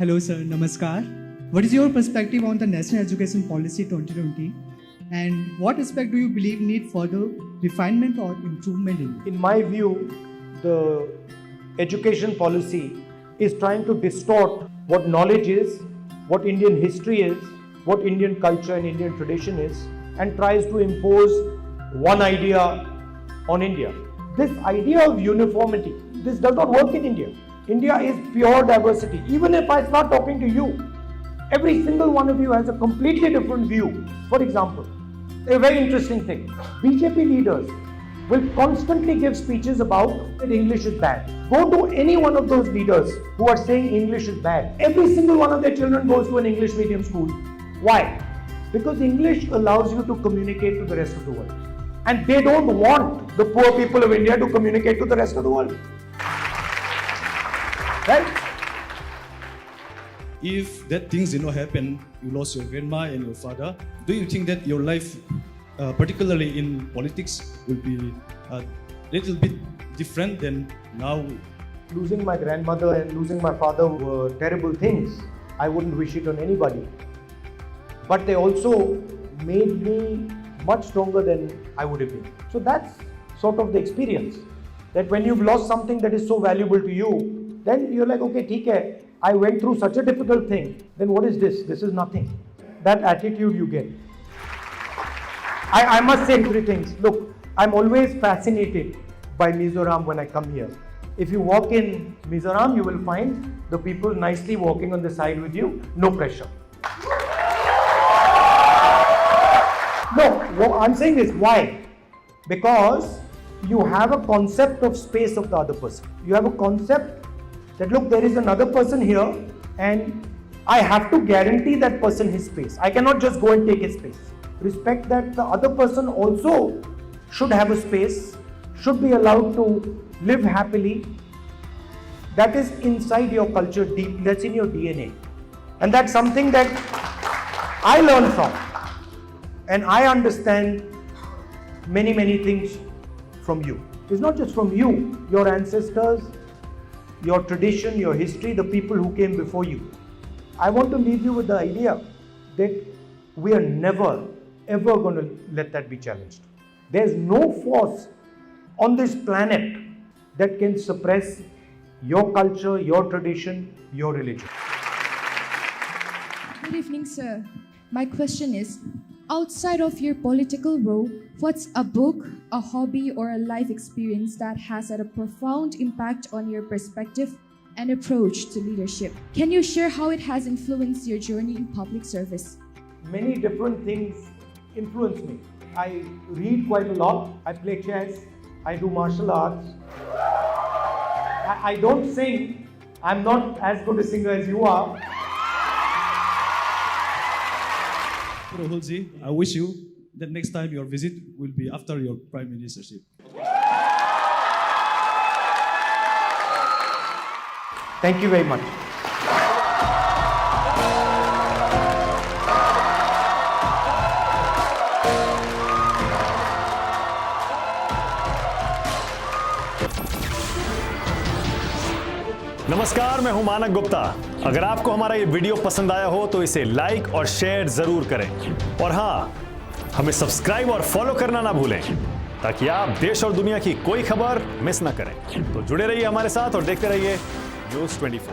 Hello, sir. Namaskar. What is your perspective on the National Education Policy 2020? And what aspect do you believe need further refinement or improvement in? In my view, the education policy is trying to distort what knowledge is, what Indian history is, what Indian culture and Indian tradition is, and tries to impose one idea on India. This idea of uniformity, this does not work in India. India is pure diversity. Even if I start talking to you, every single one of you has a completely different view. For example, a very interesting thing. BJP leaders will constantly give speeches about that English is bad. Go to any one of those leaders who are saying English is bad. Every single one of their children goes to an English medium school. Why? Because English allows you to communicate to the rest of the world. And they don't want the poor people of India to communicate to the rest of the world. Right? If that things did not happen, you lost your grandma and your father, do you think that your life, particularly in politics, will be a little bit different than now? Losing my grandmother and losing my father were terrible things. I wouldn't wish it on anybody. But they also made me much stronger than I would have been. So that's sort of the experience. That when you've lost something that is so valuable to you, then you're like, okay, theek hai, I went through such a difficult thing. Then what is this? This is nothing. That attitude you get. I must say 3 things. Look, I'm always fascinated by Mizoram when I come here. If you walk in Mizoram, you will find the people nicely walking on the side with you, no pressure. No, I'm saying this. Why? Because you have a concept of space of the other person. You have a concept that, look, there is another person here and I have to guarantee that person his space. I cannot just go and take his space. Respect that the other person also should have a space, should be allowed to live happily. That is inside your culture deep, that's in your DNA. And that's something that I learned from. And I understand many things from you. It's not just from you, your ancestors, your tradition, your history, the people who came before you. I want to leave you with the idea that we are never, ever going to let that be challenged. There's no force on this planet that can suppress your culture, your tradition, your religion. Good evening, sir. My question is, outside of your political role, what's a book, a hobby, or a life experience that has had a profound impact on your perspective and approach to leadership? Can you share how it has influenced your journey in public service? Many different things influence me. I read quite a lot. I play chess. I do martial arts. I don't sing. I'm not as good a singer as you are. Rahul ji, I wish you that next time your visit will be after your prime ministership. Thank you very much. नमस्कार, मैं हूं मानक गुप्ता। अगर आपको हमारा ये video पसंद आया हो तो इसे लाइक और शेयर जरूर करें और हां, हमें सब्सक्राइब और फॉलो करना ना भूलें ताकि आप देश और दुनिया की कोई खबर मिस ना करें। तो जुड़े रहिए हमारे साथ और देखते रहिए News24।